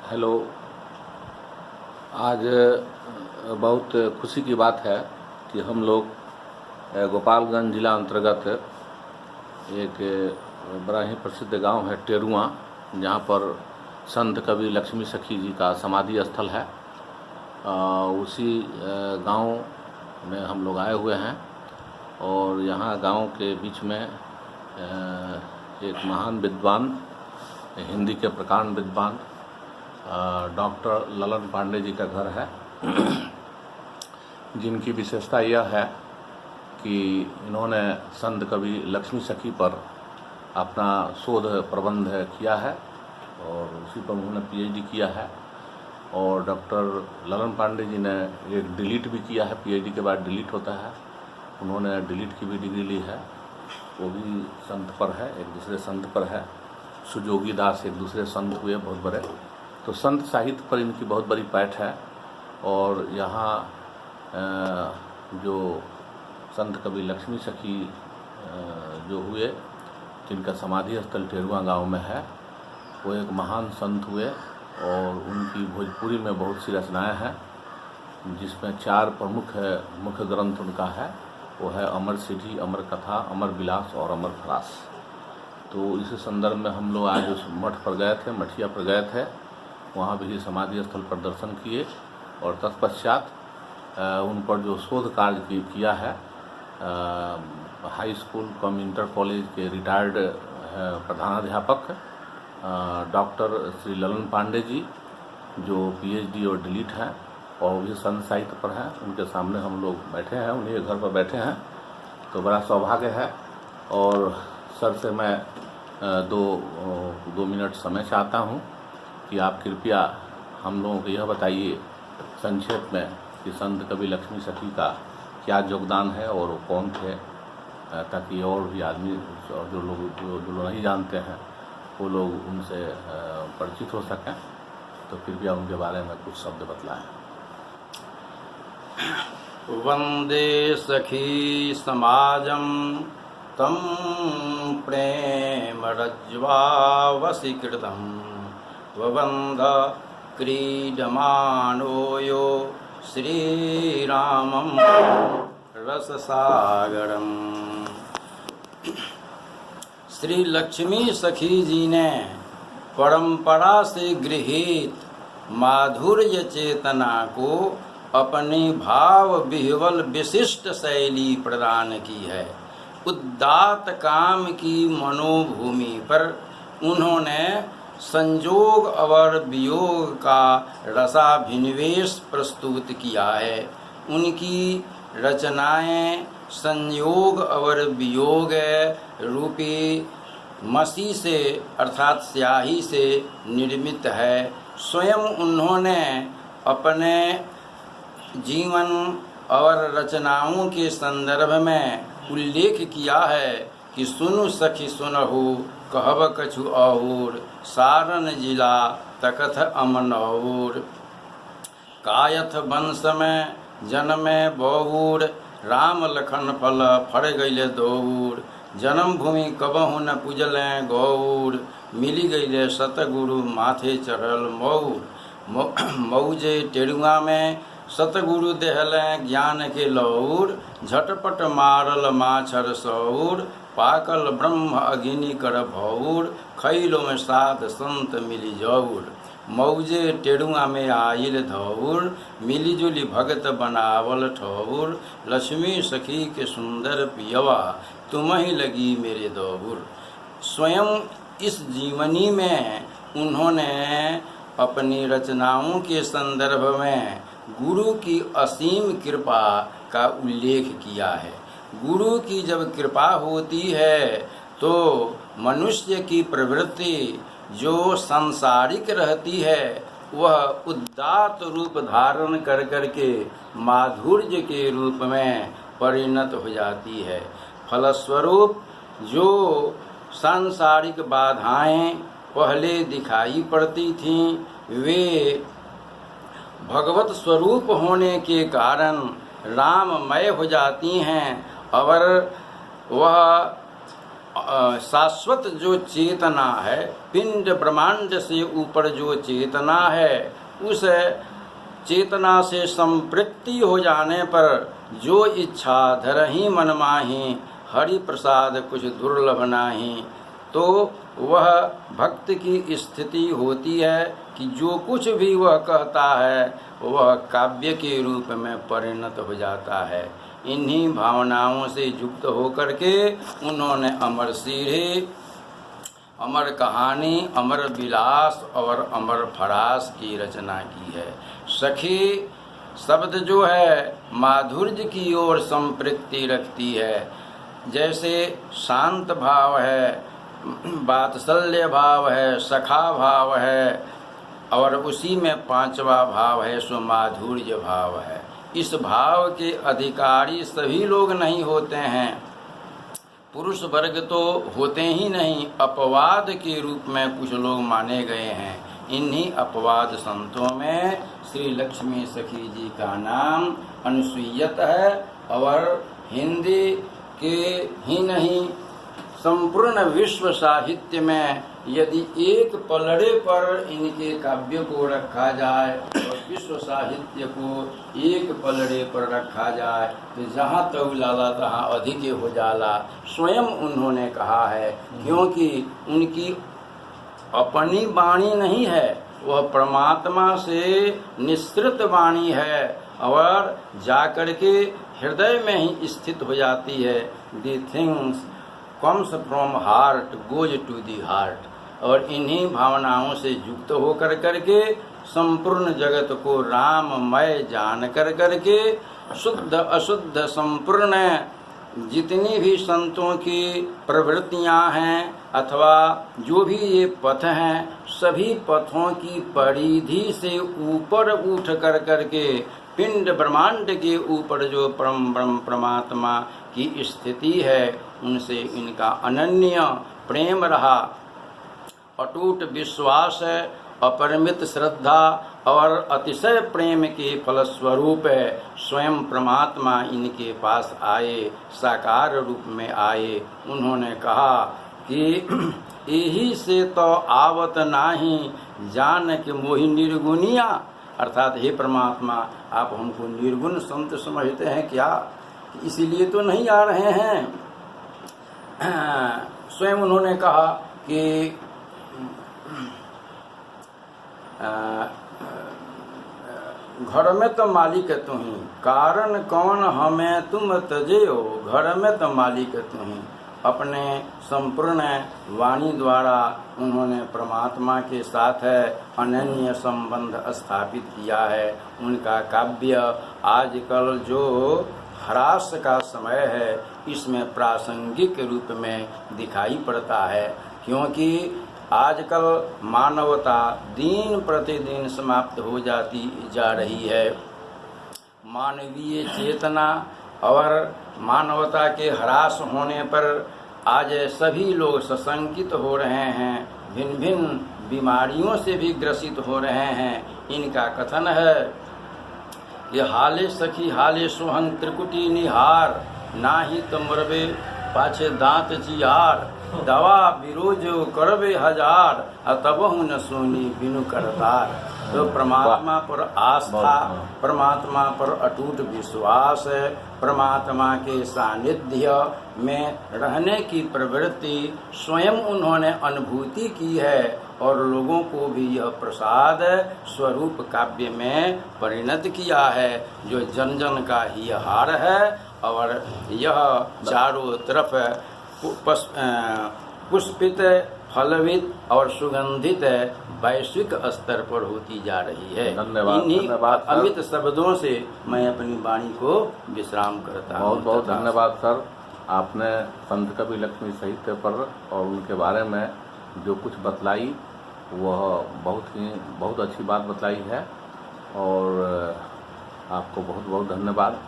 Hello. आज बहुत खुशी की बात है कि हम लोग गोपालगंज जिला अंतर्गत एक बड़ा ही प्रसिद्ध गांव है टेरुआ, जहां पर संत कवि लक्ष्मी सखी जी का समाधि स्थल है। उसी गांव में हम लोग आए हुए हैं और यहाँ गांव के बीच में एक महान विद्वान, हिंदी के प्रकांड विद्वान डॉक्टर ललन पांडे जी का घर है, जिनकी विशेषता यह है कि इन्होंने संत कवि लक्ष्मी सखी पर अपना शोध प्रबंध किया है और उसी पर उन्होंने पीएचडी किया है। और डॉक्टर ललन पांडे जी ने एक डिलीट भी किया है, पीएचडी के बाद डिलीट होता है, उन्होंने डिलीट की भी डिग्री ली है, वो भी संत पर है, एक दूसरे संत पर है। सुजोगी दास एक दूसरे संत हुए बहुत बड़े, तो संत साहित्य पर इनकी बहुत बड़ी पैठ है। और यहाँ जो संत कवि लक्ष्मी सखी जो हुए, जिनका समाधि स्थल टेरुआ गांव में है, वो एक महान संत हुए और उनकी भोजपुरी में बहुत सी रचनाएं हैं, जिसमें 4 प्रमुख मुख्य ग्रंथ उनका है। वो है अमर सिद्धि, अमर कथा, अमर विलास और अमर फरास। तो इस संदर्भ में हम लोग आज उस मठ पर गए थे, मठिया पर गए थे, वहाँ भी समाधि स्थल पर दर्शन किए और तत्पश्चात उन पर जो शोध कार्य किया है, हाई स्कूल कम इंटर कॉलेज के रिटायर्ड प्रधानाध्यापक डॉक्टर श्री ललन पांडे जी, जो पीएचडी और डिलीट हैं और भी संत साहित्य पर हैं, उनके सामने हम लोग बैठे हैं, उन्हीं के घर पर बैठे हैं। तो बड़ा सौभाग्य है। और सर से मैं दो मिनट समय चाहता हूं कि आप कृपया हम लोगों को यह बताइए संक्षेप में कि संत कवि लक्ष्मी सखी का क्या योगदान है और वो कौन थे, ताकि और भी आदमी और जो लोग नहीं जानते हैं वो लोग उनसे परिचित हो सकें। तो कृपया उनके बारे में कुछ शब्द बतलाएं। वंदे सखी समाजम तम प्रेम रज्ज्वावशीकृतं ववन्द क्रीडमानो यो श्रीरामं रससागरम। श्री लक्ष्मी सखी जी ने परंपरा से गृहीत माधुर्य चेतना को अपनी भाव विह्वल विशिष्ट शैली प्रदान की है। उदात्त काम की मनोभूमि पर उन्होंने संयोग और वियोग का रसाभिनिवेश प्रस्तुत किया है। उनकी रचनाएं संयोग और वियोग रूपी मसी से अर्थात स्याही से निर्मित है। स्वयं उन्होंने अपने जीवन और रचनाओं के संदर्भ में उल्लेख किया है कि सुनु सखी सुनहु कहब कछु और, सारण जिला तकथ अमनौर। कायथ वंश में जन्मे बौर, राम लखन फल फड़ गईले दौर। जन्मभूमि कबहु न पूजलें गौर, मिली गईले सतगुरु माथे चढ़ल मौर। मौजे टेरुआ में सतगुरु देहलें ज्ञान के लौर, झटपट मारल माछर सौर। पाकल ब्रह्म अग्नि कर भौर, खैलो में साध संत मिली जौर। मौजे टेरुआ में आइल धौर, मिलीजुली भगत बनावल ठौर। लक्ष्मी सखी के सुंदर पियवा, तुम ही लगी मेरे दौर। स्वयं इस जीवनी में उन्होंने अपनी रचनाओं के संदर्भ में गुरु की असीम कृपा का उल्लेख किया है। गुरु की जब कृपा होती है तो मनुष्य की प्रवृत्ति जो सांसारिक रहती है वह उदात्त रूप धारण कर करके माधुर्य के रूप में परिणत हो जाती है। फलस्वरूप जो सांसारिक बाधाएं पहले दिखाई पड़ती थीं, वे भगवत स्वरूप होने के कारण राममय हो जाती हैं और वह शाश्वत जो चेतना है, पिंड ब्रह्मांड से ऊपर जो चेतना है, उस चेतना से संपृक्ति हो जाने पर जो इच्छा धरहि मन माहि, हरि प्रसाद कुछ दुर्लभ नाही। तो वह भक्त की स्थिति होती है कि जो कुछ भी वह कहता है वह काव्य के रूप में परिणत हो जाता है। इन्हीं भावनाओं से युक्त होकर के उन्होंने अमर सीढ़ी, अमर कहानी, अमर विलास और अमर फरास की रचना की है। सखी शब्द जो है माधुर्य की ओर संपृक्ति रखती है। जैसे शांत भाव है, वात्सल्य भाव है, सखा भाव है, और उसी में पांचवा भाव है सो माधुर्य भाव है। इस भाव के अधिकारी सभी लोग नहीं होते हैं, पुरुष वर्ग तो होते ही नहीं, अपवाद के रूप में कुछ लोग माने गए हैं। इन्हीं अपवाद संतों में श्री लक्ष्मी सखी जी का नाम अनुसुयत है, और हिंदी के ही नहीं संपूर्ण विश्व साहित्य में यदि एक पलड़े पर इनके काव्य को रखा जाए और विश्व साहित्य को एक पलड़े पर रखा जाए तो जहाँ तक लाला तहाँ अधिक हो जाला। स्वयं उन्होंने कहा है, क्योंकि उनकी अपनी वाणी नहीं है, वह परमात्मा से निःसृत वाणी है और जाकर के हृदय में ही स्थित हो जाती है। The things comes from heart goes to the heart. और इन्हीं भावनाओं से युक्त होकर करके संपूर्ण जगत को राममय जान कर करके शुद्ध अशुद्ध संपूर्ण जितनी भी संतों की प्रवृत्तियां हैं अथवा जो भी ये पथ हैं, सभी पथों की परिधि से ऊपर उठ कर करके पिंड ब्रह्मांड के ऊपर जो परम ब्रह्म परमात्मा की स्थिति है, उनसे इनका अनन्य प्रेम रहा, अटूट विश्वास है, अपरिमित श्रद्धा और अतिशय प्रेम के फलस्वरूप स्वयं परमात्मा इनके पास आए, साकार रूप में आए। उन्होंने कहा कि यही से तो आवत नाही जान के मोहि निर्गुनिया, अर्थात हे परमात्मा आप हमको निर्गुण संत समझते हैं क्या, इसीलिए तो नहीं आ रहे हैं। स्वयं उन्होंने कहा कि घर में तो मालिक तुम ही, कारण कौन हमें तुम तजेओ, घर में तो मालिक तुम ही। अपने संपूर्ण वाणी द्वारा उन्होंने परमात्मा के साथ अनन्य संबंध स्थापित किया है। उनका काव्य आजकल जो ह्रास का समय है, इसमें प्रासंगिक रूप में दिखाई पड़ता है, क्योंकि आजकल मानवता दिन प्रतिदिन समाप्त हो जाती जा रही है। मानवीय चेतना और मानवता के ह्रास होने पर आज सभी लोग सशंकित हो रहे हैं, भिन्न भिन्न बीमारियों से भी ग्रसित हो रहे हैं। इनका कथन है कि हाले सखी हाले सुहन त्रिकुटी निहार, नाही तो मरबे पाछे दांत जियार, दवा विरोजो करबे हजार, तबहु न सोनी बिनु करतार। तो परमात्मा पर आस्था, परमात्मा पर अटूट विश्वास, परमात्मा के सानिध्य में रहने की प्रवृत्ति स्वयं उन्होंने अनुभूति की है और लोगों को भी यह प्रसाद स्वरूप काव्य में परिणत किया है, जो जन जन का ही हार है। और यह चारों तरफ पुष्पित, फलवित और सुगंधित वैश्विक स्तर पर होती जा रही है। इन्हीं अमित शब्दों से मैं अपनी वाणी को विश्राम करता हूँ। बहुत बहुत धन्यवाद सर, आपने संत कवि लक्ष्मी साहित्य पर और उनके बारे में जो कुछ बतलाई वह बहुत अच्छी बात बतलाई है, और आपको बहुत बहुत धन्यवाद।